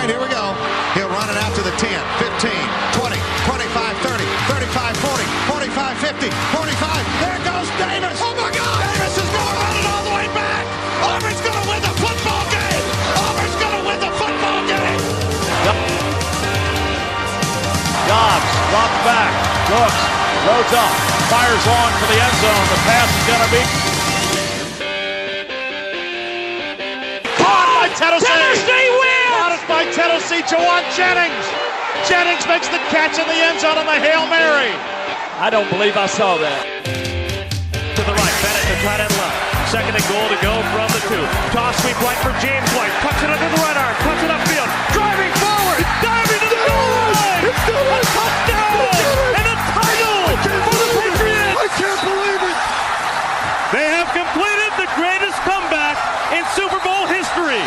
right, here we go. He'll run it out to the 10, 15, 20, 25, 30, 35, 40, 45, 50, 45. There goes Davis. Oh, my God. Davis is going to run it all the way back. Auburn's going to win the football game. Auburn's going to win the football game. Dobbs drops back, looks, loads up, fires on for the end zone. The pass is going to be caught by Tennessee. Tennessee wins. Caught it by Tennessee. Jawan Jennings. Jennings makes the catch in the end zone on the Hail Mary. I don't believe I saw that. To the right, Bennett to tight end left. Second and goal to go from the 2. Toss sweep right for James White. Cuts it under the right arm. Cuts it upfield. Driving forward. Diving to the goal line. It's still a touchdown. And a title for the Patriots. I can't believe it. They have completed the greatest comeback in Super Bowl history.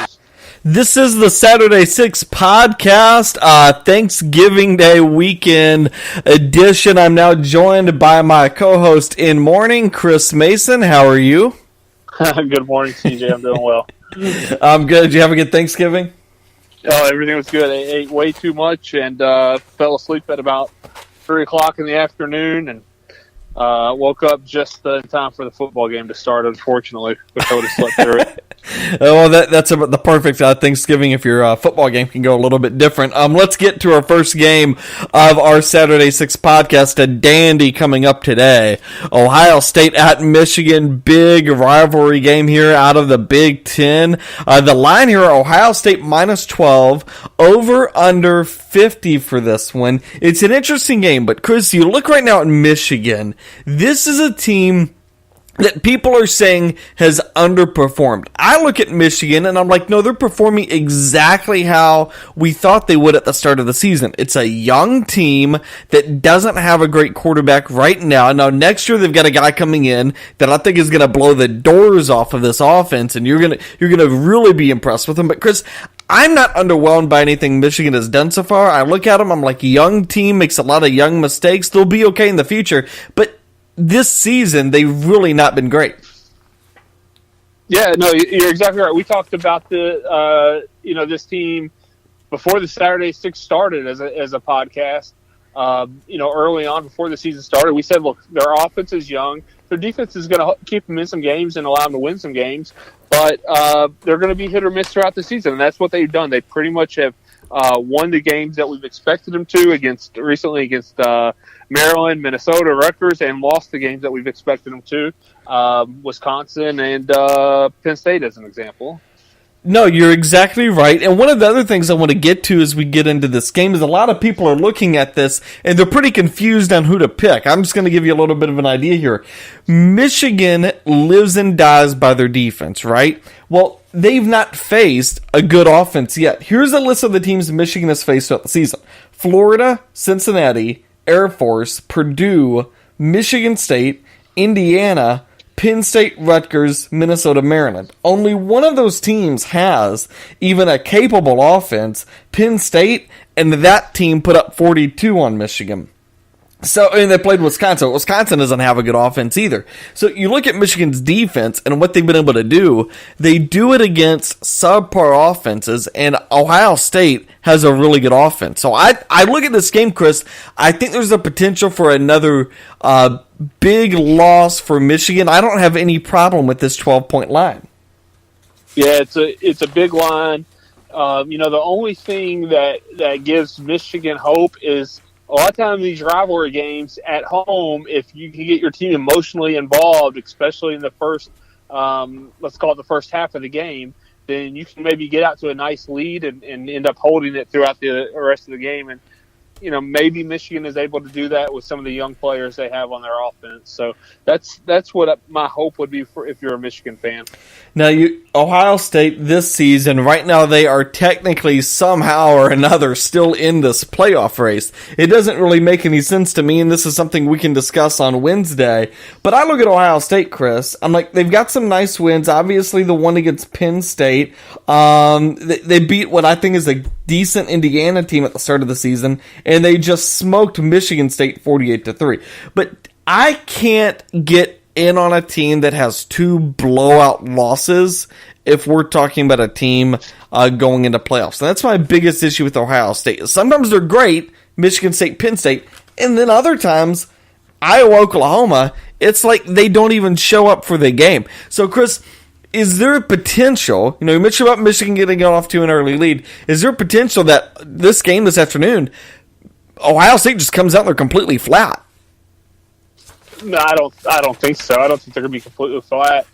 This is the Saturday 6 podcast, Thanksgiving Day weekend edition. I'm now joined by my co-host in morning, Chris Mason. How are you? Good morning, CJ. I'm doing well. I'm good. Did you have a good Thanksgiving? Oh, everything was good. I ate way too much and fell asleep at about 3 o'clock in the afternoon and woke up just in time for the football game to start, unfortunately, which I would have slept through it. Well, that's about the perfect Thanksgiving if your football game can go a little bit different. Let's get to our first game of our Saturday 6 podcast, a dandy coming up today. Ohio State at Michigan, big rivalry game here out of the Big Ten. The line here, Ohio State minus 12, over under 50 for this one. It's an interesting game, but Chris, you look right now at Michigan. This is a team that people are saying has underperformed. I look at Michigan and I'm like, no, they're performing exactly how we thought they would at the start of the season. It's a young team that doesn't have a great quarterback right now. Now, next year they've got a guy coming in that I think is going to blow the doors off of this offense, and you're going to really be impressed with him. But Chris, I'm not underwhelmed by anything Michigan has done so far. I look at them, I'm like, young team, makes a lot of young mistakes. They'll be okay in the future, but this season, they've really not been great. Yeah, no, you're exactly right. We talked about this team before the Saturday 6 started as a podcast. Early on before the season started, we said, look, their offense is young. Their defense is going to keep them in some games and allow them to win some games, but they're going to be hit or miss throughout the season, and that's what they've done. They pretty much have won the games that we've expected them to against Maryland, Minnesota, Rutgers, and lost the games that we've expected them to, Wisconsin and Penn State as an example. No, you're exactly right. And one of the other things I want to get to as we get into this game is a lot of people are looking at this and they're pretty confused on who to pick. I'm just going to give you a little bit of an idea here. Michigan lives and dies by their defense, right? Well, they've not faced a good offense yet. Here's a list of the teams Michigan has faced throughout the season: Florida, Cincinnati, Air Force, Purdue, Michigan State, Indiana, Penn State, Rutgers, Minnesota, Maryland. Only one of those teams has even a capable offense, Penn State, and that team put up 42 on Michigan. So, and they played Wisconsin. Wisconsin doesn't have a good offense either. So you look at Michigan's defense and what they've been able to do. They do it against subpar offenses, and Ohio State has a really good offense. So I look at this game, Chris. I think there's a potential for another big loss for Michigan. I don't have any problem with this 12-point line. Yeah, it's a big line. The only thing that gives Michigan hope is a lot of times these rivalry games at home, if you can get your team emotionally involved, especially in the first, let's call it the first half of the game, then you can maybe get out to a nice lead and end up holding it throughout the rest of the game. And, maybe Michigan is able to do that with some of the young players they have on their offense. So that's what my hope would be for if you're a Michigan fan. Now, Ohio State this season, right now they are technically somehow or another still in this playoff race. It doesn't really make any sense to me, and this is something we can discuss on Wednesday. But I look at Ohio State, Chris. I'm like, they've got some nice wins. Obviously, the one against Penn State. They beat what I think is a decent Indiana team at the start of the season, and they just smoked Michigan State 48-3. But I can't get in on a team that has 2 blowout losses if we're talking about a team going into playoffs. And that's my biggest issue with Ohio State. Sometimes they're great, Michigan State, Penn State, and then other times, Iowa, Oklahoma, it's like they don't even show up for the game. So, Chris, is there a potential, you mentioned about Michigan getting off to an early lead, is there a potential that this game this afternoon, Ohio State just comes out and they're completely flat? No, I don't think so. I don't think they're going to be completely flat.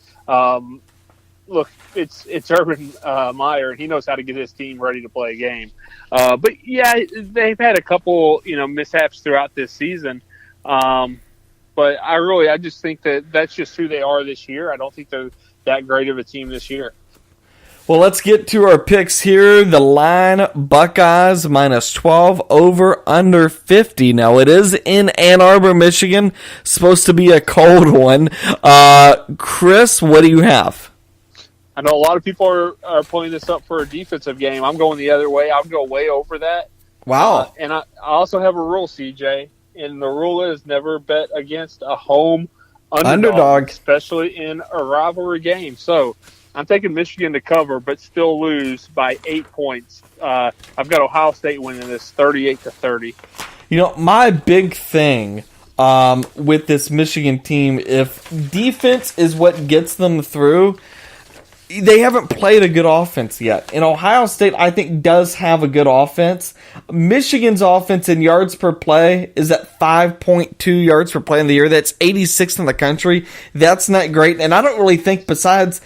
Look, it's Urban Meyer, and he knows how to get his team ready to play a game. But yeah, they've had a couple mishaps throughout this season. But I just think that's just who they are this year. I don't think they're that great of a team this year. Well, let's get to our picks here. The line, Buckeyes -12, over under 50. Now, it is in Ann Arbor, Michigan. Supposed to be a cold one. Chris, what do you have? I know a lot of people are pulling this up for a defensive game. I'm going the other way. I'll go way over that. Wow. And I also have a rule, CJ, and the rule is never bet against a home underdog, especially in a rivalry game. So I'm taking Michigan to cover, but still lose by 8 points. I've got Ohio State winning this 38-30. My big thing with this Michigan team, if defense is what gets them through, they haven't played a good offense yet. And Ohio State, I think, does have a good offense. Michigan's offense in yards per play is at 5.2 yards per play in the year. That's 86th in the country. That's not great. And I don't really think, besides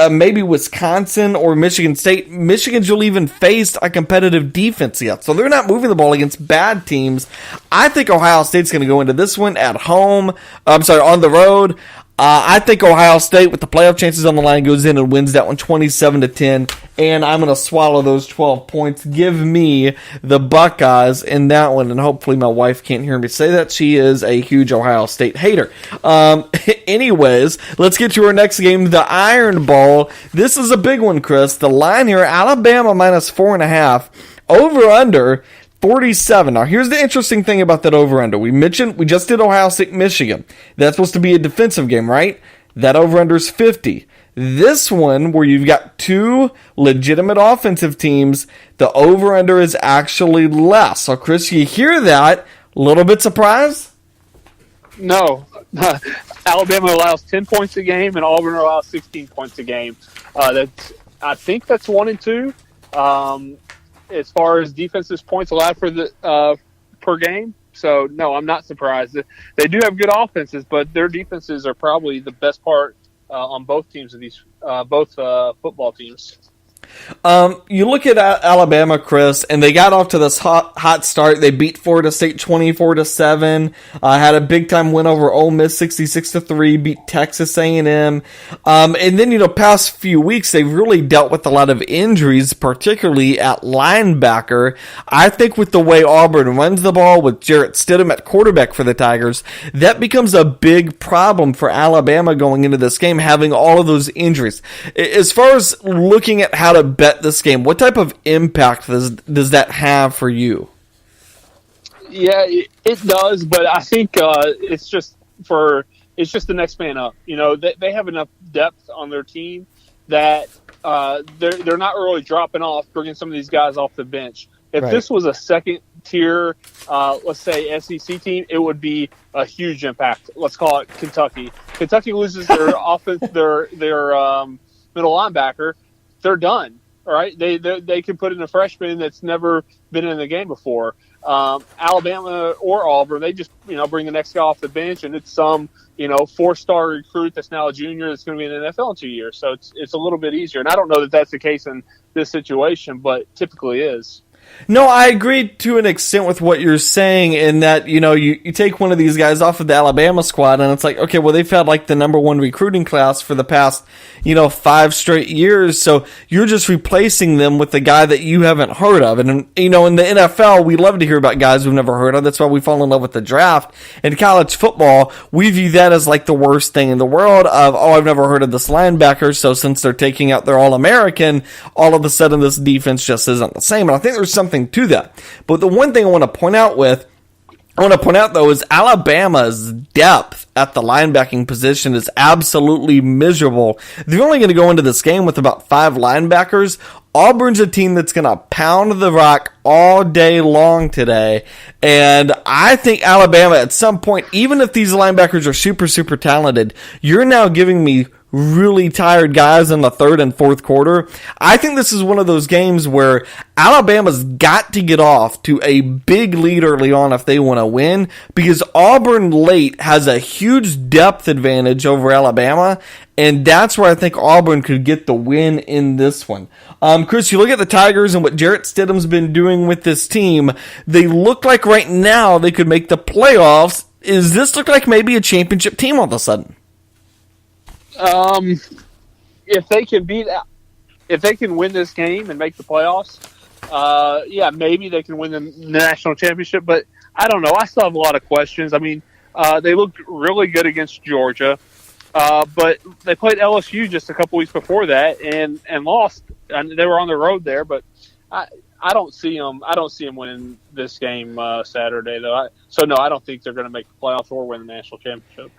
maybe Wisconsin or Michigan State, Michigan's really even faced a competitive defense yet. So they're not moving the ball against bad teams. I think Ohio State's going to go into this one on the road. I think Ohio State, with the playoff chances on the line, goes in and wins that one 27-10, and I'm going to swallow those 12 points. Give me the Buckeyes in that one, and hopefully my wife can't hear me say that. She is a huge Ohio State hater. Anyways, let's get to our next game, the Iron Bowl. This is a big one, Chris. The line here, Alabama -4.5, over-under 47. Now, here's the interesting thing about that over-under. We just did Ohio State, Michigan. That's supposed to be a defensive game, right? That over-under is 50. This one, where you've got 2 legitimate offensive teams, the over-under is actually less. So, Chris, you hear that? A little bit surprised? No. Alabama allows 10 points a game, and Auburn allows 16 points a game. I think that's 1 and 2. As far as defenses points allowed for the per game. So, no, I'm not surprised. They do have good offenses, but their defenses are probably the best part on both teams of these both football teams. You look at Alabama, Chris, and they got off to this hot start. They beat Florida State 24-7. Had a big time win over Ole Miss 66-3. Beat Texas A&M. And then past few weeks they've really dealt with a lot of injuries, particularly at linebacker. I think with the way Auburn runs the ball with Jarrett Stidham at quarterback for the Tigers, that becomes a big problem for Alabama going into this game, having all of those injuries. As far as looking at how to bet this game, what type of impact does that have for you? Yeah, it does, but I think it's just the next man up. They have enough depth on their team that they're not really dropping off, bringing some of these guys off the bench. If this was a second tier, let's say SEC team, it would be a huge impact. Let's call it Kentucky. Kentucky loses their offense, their middle linebacker. They're done. All right, they can put in a freshman that's never been in the game before. Alabama or Auburn, they just bring the next guy off the bench, and it's some 4-star recruit that's now a junior that's going to be in the NFL in 2 years. So it's a little bit easier, and I don't know that that's the case in this situation, but typically is. No, I agree to an extent with what you're saying in that, you take one of these guys off of the Alabama squad and it's like, okay, well, they've had like the number 1 recruiting class for the past, 5 straight years. So you're just replacing them with the guy that you haven't heard of. And, in the NFL, we love to hear about guys we've never heard of. That's why we fall in love with the draft. In college football, we view that as like the worst thing in the world of, I've never heard of this linebacker. So since they're taking out their All-American, all of a sudden this defense just isn't the same. And I think there's something to that. But the one thing I want to point out with I want to point out, though, is Alabama's depth at the linebacking position is absolutely miserable. They're only going to go into this game with about 5 linebackers. Auburn's a team that's going to pound the rock all day long today. And I think Alabama, at some point, even if these linebackers are super, super talented, you're now giving me really tired guys in the third and fourth quarter. I think this is one of those games where Alabama's got to get off to a big lead early on if they want to win, because Auburn late has a huge depth advantage over Alabama, and that's where I think Auburn could get the win in this one. Chris, you look at the Tigers and what Jarrett Stidham's been doing with this team. They look like right now they could make the playoffs. Does this look like maybe a championship team all of a sudden? If they can win this game and make the playoffs, yeah, maybe they can win the national championship. But I don't know. I still have a lot of questions. I mean, they looked really good against Georgia, but they played LSU just a couple weeks before that and lost. And they were on the road there, but I don't see them. I don't see them winning this game Saturday, though. No, I don't think they're going to make the playoffs or win the national championship.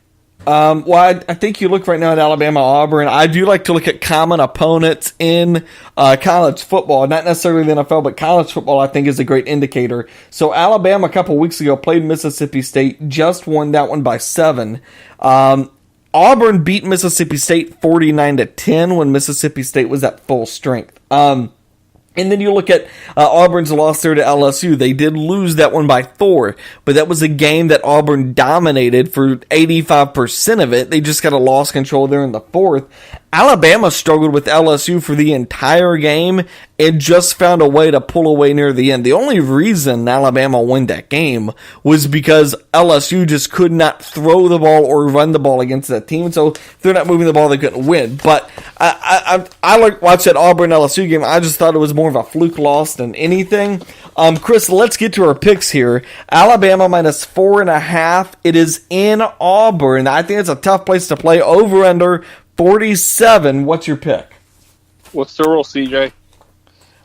Well, I think you look right now at Alabama, Auburn. I do like to look at common opponents in college football, not necessarily the NFL, but college football I think is a great indicator. So Alabama a couple weeks ago played Mississippi State, just won that one by 7. Auburn beat Mississippi State 49-10 when Mississippi State was at full strength. And then you look at Auburn's loss there to LSU. They did lose that one by 4, but that was a game that Auburn dominated for 85% of it. They just got a lost control there in the 4th. Alabama struggled with LSU for the entire game and just found a way to pull away near the end. The only reason Alabama won that game was because LSU just could not throw the ball or run the ball against that team. So if they're not moving the ball, they couldn't win. But I like watch that Auburn LSU game. I just thought it was more of a fluke loss than anything. Chris, let's get to our picks here. Alabama minus 4.5. It is in Auburn. I think it's a tough place to play. Over under 47. What's your pick? What's the rule, CJ?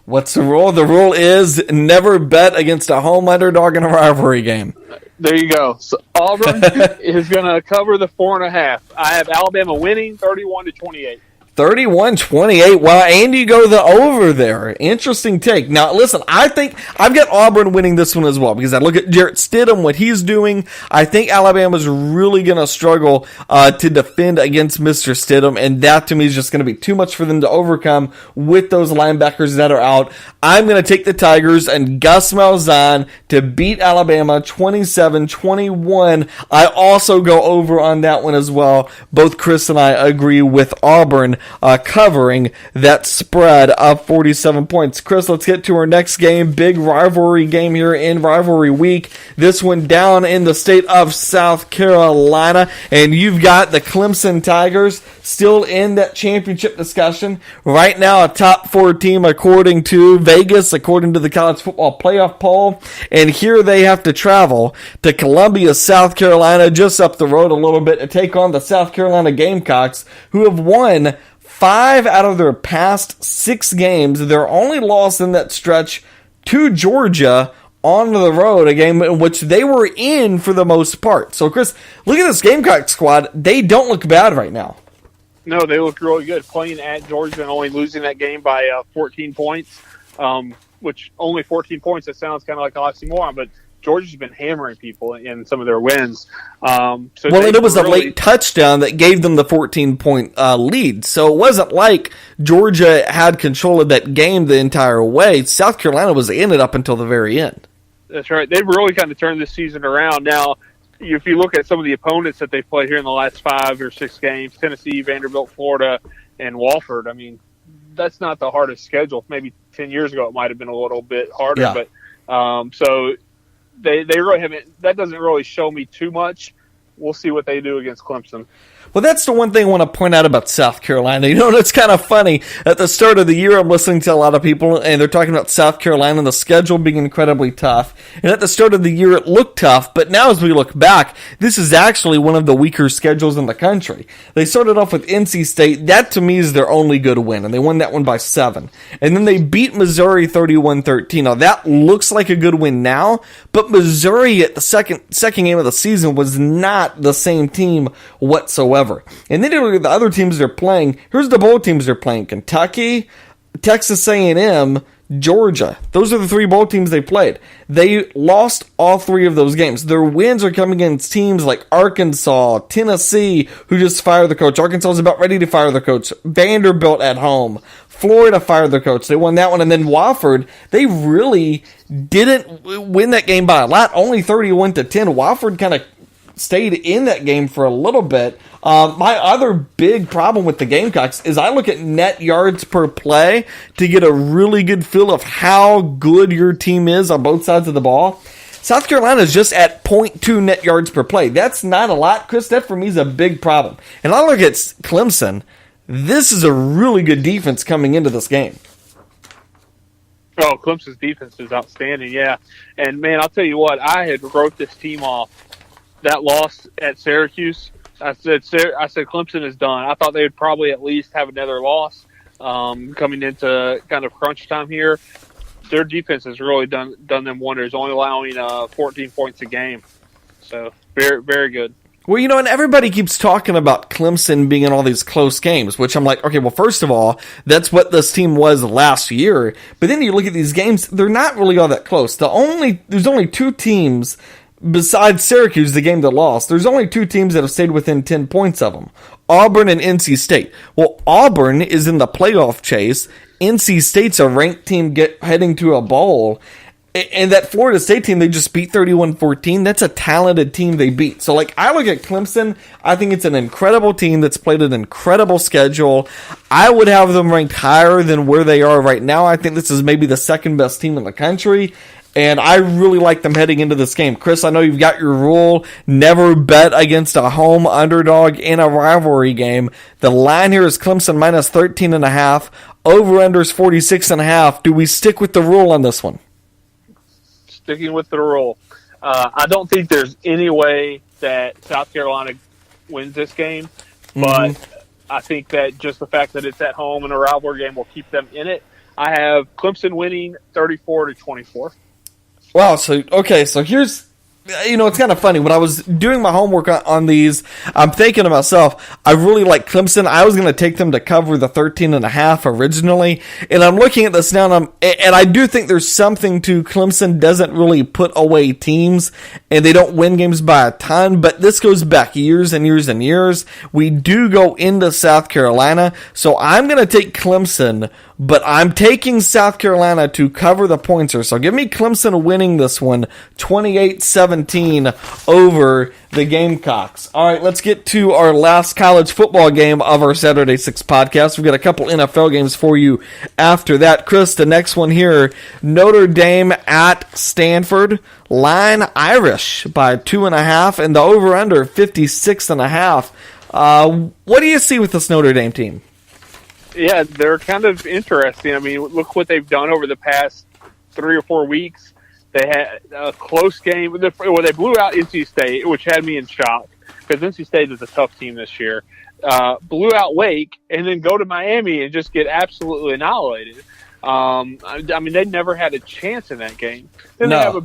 What's the rule? The rule is never bet against a home underdog in a rivalry game. There you go. So Auburn is going to cover the 4.5. I have Alabama winning 31-28. 31-28. Wow, and you go the over there. Interesting take. Now, listen, I think I've got Auburn winning this one as well because I look at Jarrett Stidham, what he's doing. I think Alabama's really going to struggle to defend against Mr. Stidham, and that to me is just going to be too much for them to overcome with those linebackers that are out. I'm going to take the Tigers and Gus Malzahn to beat Alabama 27-21. I also go over on that one as well. Both Chris and I agree with Auburn covering that spread of 47 points. Chris, let's get to our next game. Big rivalry game here in rivalry week. This one down in the state of South Carolina. And you've got the Clemson Tigers still in that championship discussion. Right now, a top 4 team according to Vegas, according to the college football playoff poll. And here they have to travel to Columbia, South Carolina, just up the road a little bit to take on the South Carolina Gamecocks, who have won 5 out of their past 6 games. Their only loss in that stretch to Georgia on the road, a game in which they were in for the most part. So, Chris, look at this Gamecock squad. They don't look bad right now. No, they look really good. Playing at Georgia and only losing that game by 14 points, which only 14 points, that sounds kind of like an oxymoron, but Georgia's been hammering people in some of their wins. It was a late touchdown that gave them the 14-point lead. So it wasn't like Georgia had control of that game the entire way. South Carolina was in it up until the very end. That's right. They've really kind of turned this season around. Now, if you look at some of the opponents that they've played here in the last 5 or 6 games, Tennessee, Vanderbilt, Florida, and Wofford, I mean, that's not the hardest schedule. Maybe 10 years ago it might have been a little bit harder. Yeah. But so they really haven't – that doesn't really show me too much. We'll see what they do against Clemson. Well, that's the one thing I want to point out about South Carolina. You know, it's kind of funny. At the start of the year, I'm listening to a lot of people, and they're talking about South Carolina and the schedule being incredibly tough. And at the start of the year, it looked tough, but now as we look back, this is actually one of the weaker schedules in the country. They started off with NC State. That, to me, is their only good win, and they won that one by 7. And then they beat Missouri 31-13. Now, that looks like a good win now, but Missouri at the second game of the season was not the same team whatsoever. And then you look at the other teams they're playing. Here's the bowl teams they're playing: Kentucky, Texas A&M, Georgia. Those are the 3 bowl teams they played. They lost all 3 of those games. Their wins are coming against teams like Arkansas, Tennessee, who just fired the coach. Arkansas is about ready to fire the coach. Vanderbilt at home. Florida fired their coach. They won that one. And then Wofford, they really didn't win that game by a lot. Only 31-10. Wofford kind of stayed in that game for a little bit. My other big problem with the Gamecocks is I look at net yards per play to get a really good feel of how good your team is on both sides of the ball. South Carolina is just at 0.2 net yards per play. That's not a lot, Chris. That for me is a big problem. And I look at Clemson. This is a really good defense coming into this game. Oh, Clemson's defense is outstanding, yeah. And, man, I'll tell you what, I had wrote this team off. That loss at Syracuse, I said Clemson is done. I thought they would probably at least have another loss coming into kind of crunch time here. Their defense has really done them wonders, only allowing 14 points a game. So, very, very good. Well, you know, and everybody keeps talking about Clemson being in all these close games, which I'm like, okay, well, first of all, that's what this team was last year. But then you look at these games, they're not really all that close. There's only 2 teams. Besides Syracuse, the game that lost, there's only 2 teams that have stayed within 10 points of them. Auburn and NC State. Well, Auburn is in the playoff chase. NC State's a ranked team heading to a bowl. And that Florida State team, they just beat 31-14. That's a talented team they beat. So, I look at Clemson. I think it's an incredible team that's played an incredible schedule. I would have them ranked higher than where they are right now. I think this is maybe the second best team in the country. And I really like them heading into this game. Chris, I know you've got your rule, never bet against a home underdog in a rivalry game. The line here is Clemson minus 13.5. Over-under is 46.5. Do we stick with the rule on this one? Sticking with the rule. I don't think there's any way that South Carolina wins this game, but I think that just the fact that it's at home in a rivalry game will keep them in it. I have Clemson winning 34-24. Wow, so here's, it's kind of funny. When I was doing my homework on these, I'm thinking to myself, I really like Clemson. I was going to take them to cover the 13.5 originally, and I'm looking at this now, and I do think there's something to Clemson doesn't really put away teams, and they don't win games by a ton, but this goes back years and years and years. We do go into South Carolina, so I'm going to take Clemson, but I'm taking South Carolina to cover the points here. So give me Clemson winning this one 28-17 over the Gamecocks. All right, let's get to our last college football game of our Saturday 6 podcast. We've got a couple NFL games for you after that. Chris, the next one here, Notre Dame at Stanford. Line Irish by 2.5 and the over-under 56.5. What do you see with this Notre Dame team? Yeah, they're kind of interesting. I mean, look what they've done over the past 3 or 4 weeks. They had a close game. They blew out NC State, which had me in shock because NC State is a tough team this year. Blew out Wake, and then go to Miami and just get absolutely annihilated. I mean, they never had a chance in that game. Then they have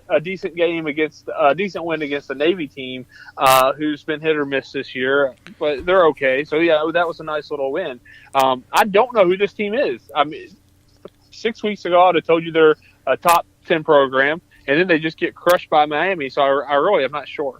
a decent win against the Navy team, who's been hit or miss this year, but they're okay. So yeah, that was a nice little win. I don't know who this team is. I mean, 6 weeks ago I'd have told you they're a top 10 program, and then they just get crushed by Miami. So I really am not sure.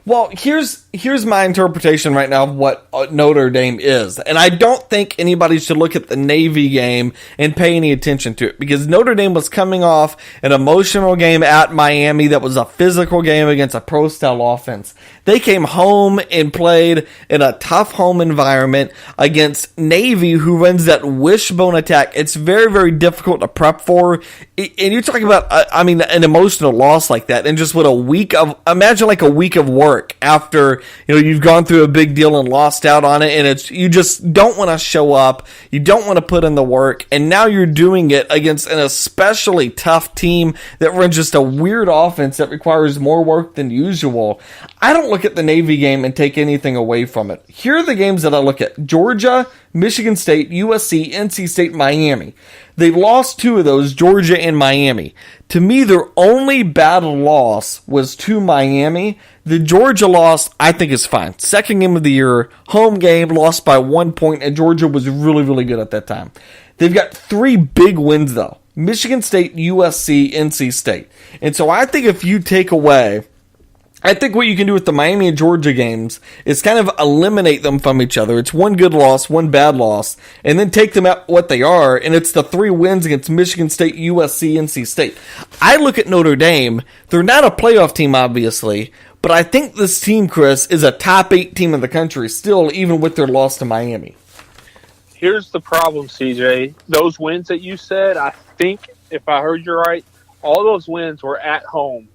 Well, here's my interpretation right now of what Notre Dame is. And I don't think anybody should look at the Navy game and pay any attention to it, because Notre Dame was coming off an emotional game at Miami that was a physical game against a pro-style offense. They came home and played in a tough home environment against Navy, who runs that wishbone attack. It's very, very difficult to prep for. And you're talking about, an emotional loss like that, and just imagine like a week of work after, you've gone through a big deal and lost out on it, and you just don't want to show up. You don't want to put in the work, and now you're doing it against an especially tough team that runs just a weird offense that requires more work than usual. I don't look at the Navy game and take anything away from it. Here are the games that I look at: Georgia, Michigan State, USC, NC State, Miami. They lost 2 of those, Georgia and Miami. To me, their only bad loss was to Miami. The Georgia loss, I think, is fine. Second game of the year, home game, lost by 1 point, and Georgia was really, really good at that time. They've got 3 big wins, though: Michigan State, USC, NC State. And so I think if you take away, I think what you can do with the Miami and Georgia games is kind of eliminate them from each other. It's 1 good loss, 1 bad loss, and then take them at what they are, and it's the 3 wins against Michigan State, USC, NC State. I look at Notre Dame. They're not a playoff team, obviously, but I think this team, Chris, is a top 8 team in the country still, even with their loss to Miami. Here's the problem, CJ. Those wins that you said, I think, if I heard you right, all those wins were at home,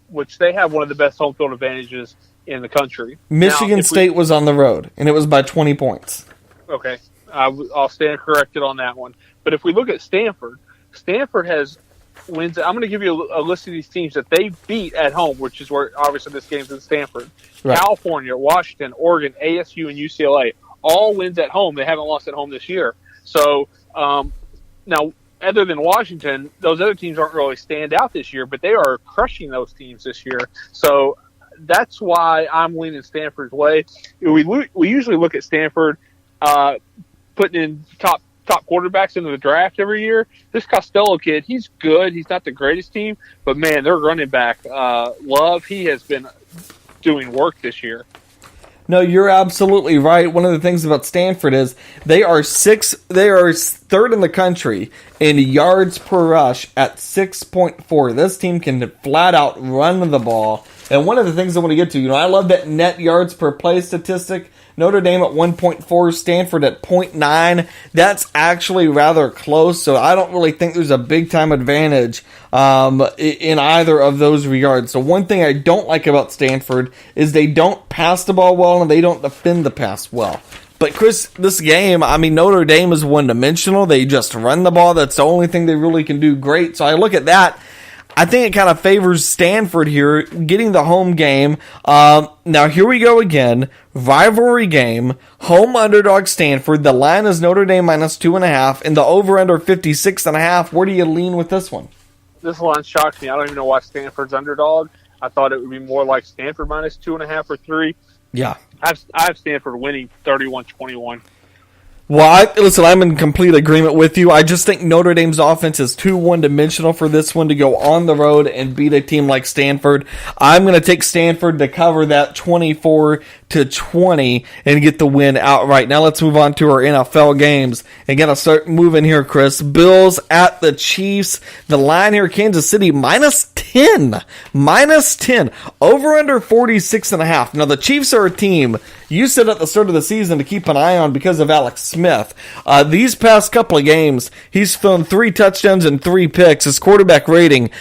which they have one of the best home field advantages in the country. Michigan State was on the road, and it was by 20 points. Okay. I'll stand corrected on that one. But if we look at Stanford has wins. I'm going to give you a list of these teams that they beat at home, which is where, obviously, this game's in Stanford. Right. California, Washington, Oregon, ASU, and UCLA. All wins at home. They haven't lost at home this year. So, now, other than Washington, those other teams aren't really stand out this year, but they are crushing those teams this year. So that's why I'm leaning Stanford's way. We usually look at Stanford putting in top quarterbacks into the draft every year. This Costello kid, he's good. He's not the greatest team, but, man, their running back, Love, he has been doing work this year. No, you're absolutely right. One of the things about Stanford is they are third in the country in yards per rush at 6.4. This team can flat out run the ball. And one of the things I want to get to, I love that net yards per play statistic. Notre Dame at 1.4, Stanford at 0.9. That's actually rather close, so I don't really think there's a big-time advantage in either of those regards. So one thing I don't like about Stanford is they don't pass the ball well and they don't defend the pass well. But, Chris, this game, Notre Dame is one-dimensional. They just run the ball. That's the only thing they really can do great. So I look at that. I think it kind of favors Stanford here, getting the home game. Now, here we go again. Rivalry game. Home underdog Stanford. The line is Notre Dame minus 2.5, and the over-under 56.5. Where do you lean with this one? This line shocks me. I don't even know why Stanford's underdog. I thought it would be more like Stanford minus 2.5 or 3. Yeah. I have Stanford winning 31-21. Well, listen, I'm in complete agreement with you. I just think Notre Dame's offense is too one-dimensional for this one to go on the road and beat a team like Stanford. I'm going to take Stanford to cover that 24-20 and get the win outright. Now let's move on to our NFL games and got to start moving here, Chris. Bills at the Chiefs. The line here, Kansas City, minus 10. Minus 10. Over under 46.5. Now the Chiefs are a team you said at the start of the season to keep an eye on because of Alex Smith. These past couple of games, he's thrown 3 touchdowns and 3 picks. His quarterback rating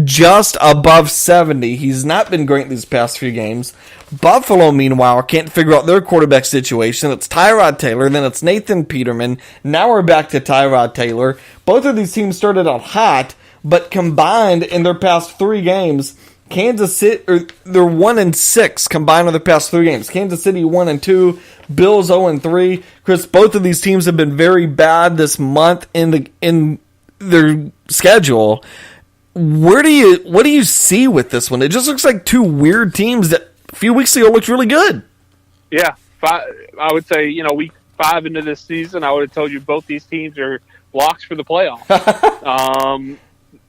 just above 70. He's not been great these past few games. Buffalo, meanwhile, can't figure out their quarterback situation. It's Tyrod Taylor, then it's Nathan Peterman. Now we're back to Tyrod Taylor. Both of these teams started out hot, but combined in their past 3 games, Kansas City, they're 1-6 combined in their past 3 games. Kansas City 1-2, Bills 0-3. Chris, both of these teams have been very bad this month in their schedule. What do you see with this one? It just looks like 2 weird teams that a few weeks ago looked really good. Yeah, I would say week 5 into this season, I would have told you both these teams are locks for the playoffs.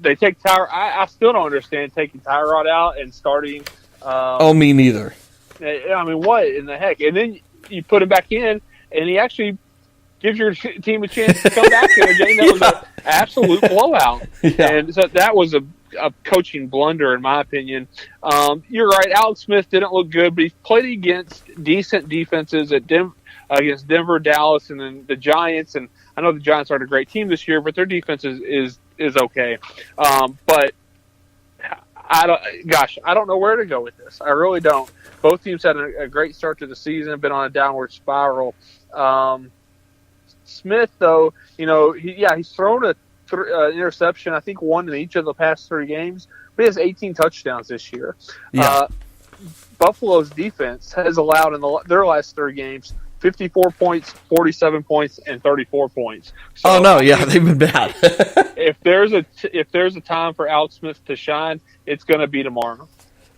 They take Tyrod. I still don't understand taking Tyrod out and starting. Me neither. What in the heck? And then you put him back in, and he actually gives your team a chance to come back in a game that was an absolute blowout. Yeah. And so that was a a coaching blunder, in my opinion. You're right. Alex Smith didn't look good, but he's played against decent defenses against Denver, Dallas, and then the Giants. And I know the Giants aren't a great team this year, but their defense is okay. But I don't know where to go with this. I really don't. Both teams had a great start to the season, been on a downward spiral. Smith, though, he's thrown an interception, I think one in each of the past 3 games, but he has 18 touchdowns this year. Yeah. Buffalo's defense has allowed in their last 3 games 54 points, 47 points, and 34 points. So, they've been bad. if there's a time for Alex Smith to shine, it's going to be tomorrow.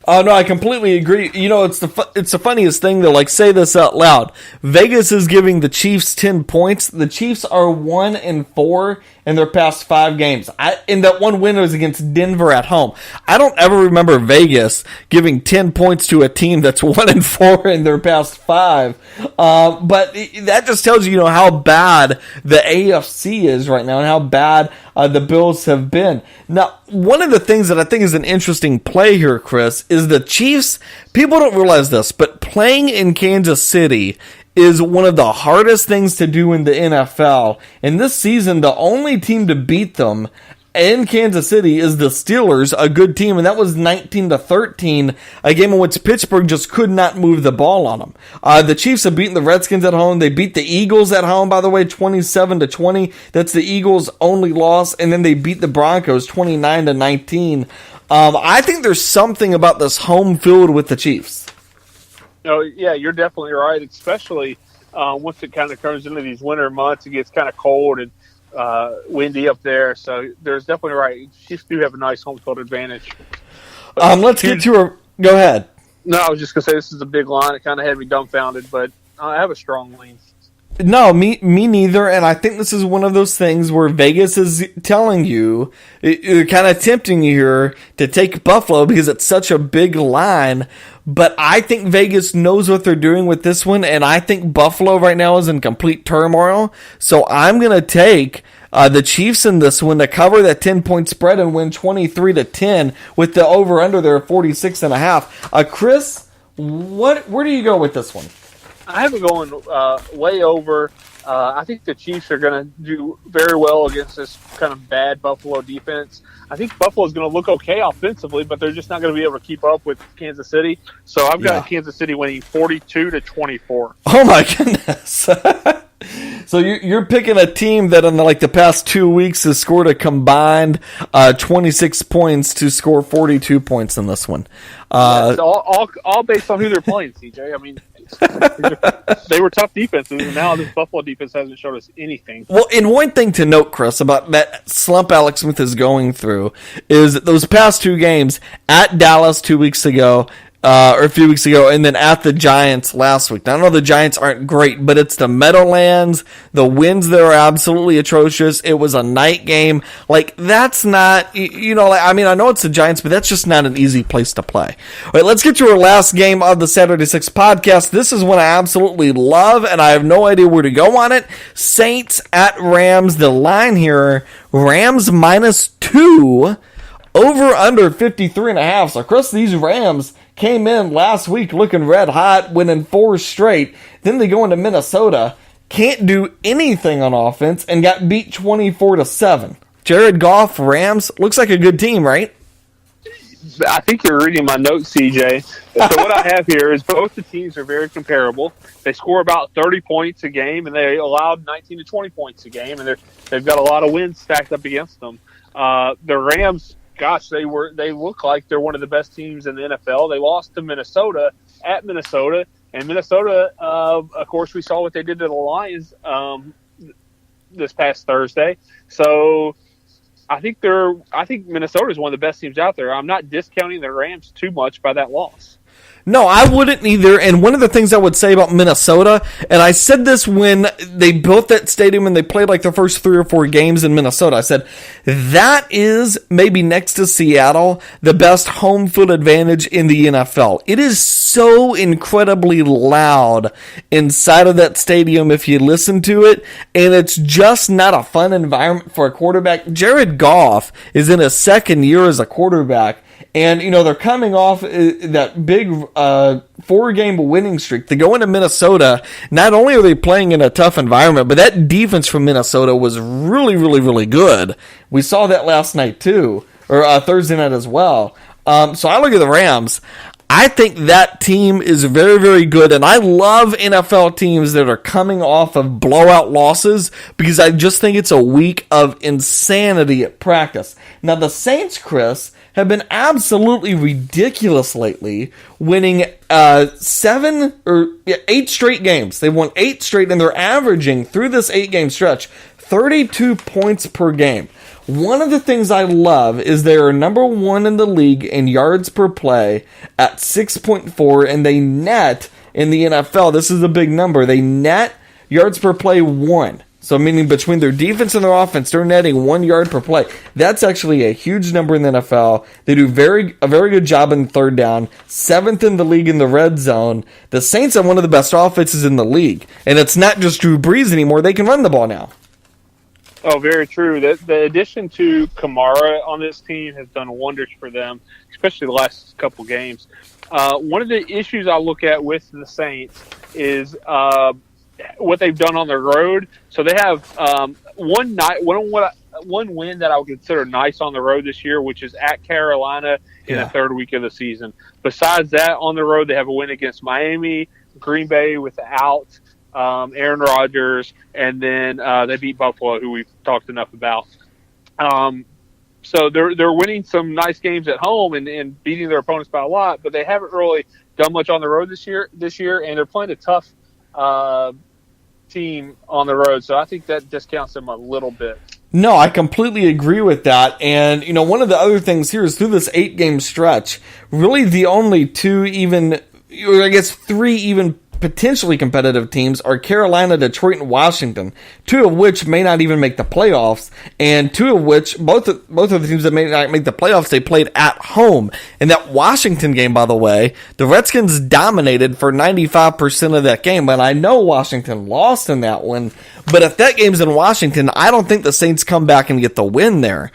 Oh, no, I completely agree. It's the funniest thing to, say this out loud. Vegas is giving the Chiefs 10 points. The Chiefs are 1-4 in their past 5 games. And that one win was against Denver at home. I don't ever remember Vegas giving 10 points to a team that's 1-4 in their past 5. But that just tells you, how bad the AFC is right now and how bad the Bills have been. Now, one of the things that I think is an interesting play here, Chris, is the Chiefs. People don't realize this, but playing in Kansas City is one of the hardest things to do in the NFL. And this season, the only team to beat them in Kansas City is the Steelers, a good team, and that was 19-13, a game in which Pittsburgh just could not move the ball on them. The Chiefs have beaten the Redskins at home. They beat the Eagles at home, by the way, 27-20. That's the Eagles' only loss, and then they beat the Broncos 29-19. I think there's something about this home field with the Chiefs. No, yeah, you're definitely right, especially once it kind of turns into these winter months. It gets kind of cold and windy up there, so there's definitely right. Chiefs do have a nice home field advantage. Let's get to a... Go ahead. No, I was just going to say this is a big line. It kind of had me dumbfounded, but I have a strong lean. No, me neither, and I think this is one of those things where Vegas is telling you, kind of tempting you here to take Buffalo because it's such a big line, but I think Vegas knows what they're doing with this one, and I think Buffalo right now is in complete turmoil, so I'm going to take the Chiefs in this one to cover that 10-point spread and win 23-10 with the over-under there of 46.5. Chris, where do you go with this one? I have it going way over. I think the Chiefs are going to do very well against this kind of bad Buffalo defense. I think Buffalo is going to look okay offensively, but they're just not going to be able to keep up with Kansas City. So I've got Kansas City winning 42-24. Oh my goodness! So you're picking a team that in the past 2 weeks has scored a combined 26 points to score 42 points in this one. All based on who they're playing, CJ. I mean, they were tough defenses, and now this Buffalo defense hasn't showed us anything. Well, and one thing to note, Chris, about that slump Alex Smith is going through is that those past 2 games at Dallas 2 weeks ago, or a few weeks ago, and then at the Giants last week. Now, I know the Giants aren't great, but it's the Meadowlands. The winds there are absolutely atrocious. It was a night game. That's not, I know it's the Giants, but that's just not an easy place to play. All right, let's get to our last game of the Saturday 6 podcast. This is one I absolutely love, and I have no idea where to go on it. Saints at Rams. The line here, Rams -2, over under 53.5. So, Chris, these Rams came in last week looking red hot, winning 4 straight. Then they go into Minnesota, can't do anything on offense, and got beat 24-7. Jared Goff, Rams, looks like a good team, right? I think you're reading my notes, CJ. So what I have here is both the teams are very comparable. They score about 30 points a game, and they allowed 19 to 20 points a game, and they've got a lot of wins stacked up against them. The Rams, gosh, they look like they're one of the best teams in the NFL. They lost to Minnesota at Minnesota, and Minnesota, of course, we saw what they did to the Lions this past Thursday. So I think Minnesota is one of the best teams out there. I'm not discounting the Rams too much by that loss. No, I wouldn't either. And one of the things I would say about Minnesota, and I said this when they built that stadium and they played like the first 3 or 4 games in Minnesota, I said, that is maybe next to Seattle, the best home field advantage in the NFL. It is so incredibly loud inside of that stadium if you listen to it, and it's just not a fun environment for a quarterback. Jared Goff is in his second year as a quarterback. And, they're coming off that big 4-game winning streak. They go into Minnesota. Not only are they playing in a tough environment, but that defense from Minnesota was really, really, really good. We saw that last night, too, or Thursday night as well. So I look at the Rams. I think that team is very, very good, and I love NFL teams that are coming off of blowout losses because I just think it's a week of insanity at practice. Now, the Saints, Chris, have been absolutely ridiculous lately, winning 8 straight games. They've won 8 straight, and they're averaging, through this 8-game stretch, 32 points per game. One of the things I love is they are number 1 in the league in yards per play at 6.4, and they net in the NFL, this is a big number, they net yards per play 1. So meaning between their defense and their offense, they're netting 1 yard per play. That's actually a huge number in the NFL. They do a very good job in third down. 7th in the league in the red zone. The Saints have one of the best offenses in the league. And it's not just Drew Brees anymore. They can run the ball now. Oh, very true. The addition to Kamara on this team has done wonders for them, especially the last couple games. One of the issues I look at with the Saints is what they've done on the road. So they have one win that I would consider nice on the road this year, which is at Carolina in the third week of the season. Besides that, on the road, they have a win against Miami, Green Bay without Aaron Rodgers, and then they beat Buffalo, who we've talked enough about. So they're winning some nice games at home and beating their opponents by a lot, but they haven't really done much on the road this year, and they're playing a tough team on the road, so I think that discounts them a little bit. No, I completely agree with that. And, one of the other things here is through this 8-game stretch, really the only 2 even, or I guess 3 even potentially competitive teams are Carolina, Detroit, and Washington, 2 of which may not even make the playoffs, and 2 of which, both of the teams that may not make the playoffs, they played at home. And that Washington game, by the way, the Redskins dominated for 95% of that game, and I know Washington lost in that one, but if that game's in Washington, I don't think the Saints come back and get the win there.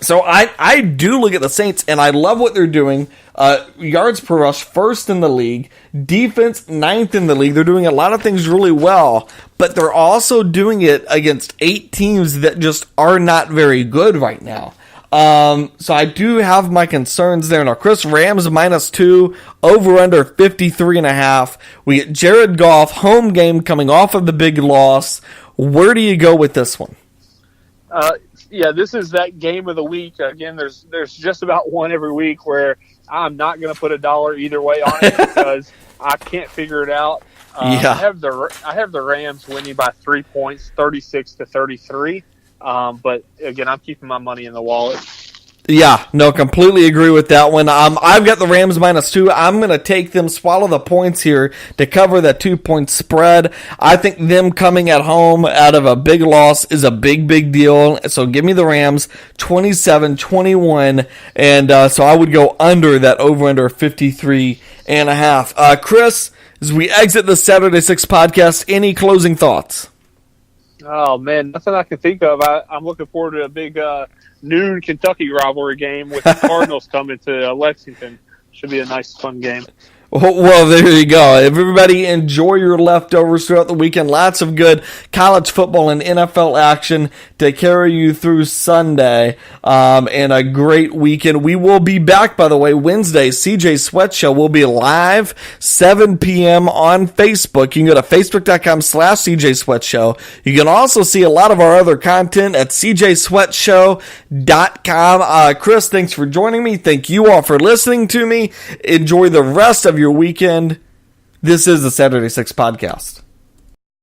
So I do look at the Saints, and I love what they're doing. Yards per rush, 1st in the league. Defense, 9th in the league. They're doing a lot of things really well, but they're also doing it against 8 teams that just are not very good right now. So I do have my concerns there. Now, Chris, Rams -2, over under 53.5. We get Jared Goff, home game coming off of the big loss. Where do you go with this one? Yeah, this is that game of the week. Again, there's just about one every week where I'm not going to put $1 either way on it because I can't figure it out. I have the Rams winning by 3 points, 36-33. But again, I'm keeping my money in the wallet. Yeah, no, completely agree with that one. I've got the Rams -2. I'm going to take them, swallow the points here to cover that 2-point spread. I think them coming at home out of a big loss is a big, big deal. So give me the Rams 27-21. And so I would go under that over-under 53.5. Chris, as we exit the Saturday 6 podcast, any closing thoughts? Oh, man, nothing I can think of. I'm looking forward to a big noon Kentucky rivalry game with the Cardinals coming to Lexington. Should be a nice, fun game. Well, there you go. Everybody enjoy your leftovers throughout the weekend. Lots of good college football and NFL action to carry you through Sunday, and a great weekend. We will be back, by the way, Wednesday. CJ Sweat Show will be live 7 p.m. on Facebook. You can go to facebook.com/CJ Sweat Show. You can also see a lot of our other content at cjsweatshow.com. Chris, thanks for joining me. Thank you all for listening to me. Enjoy the rest of your weekend. This is the Saturday 6 podcast.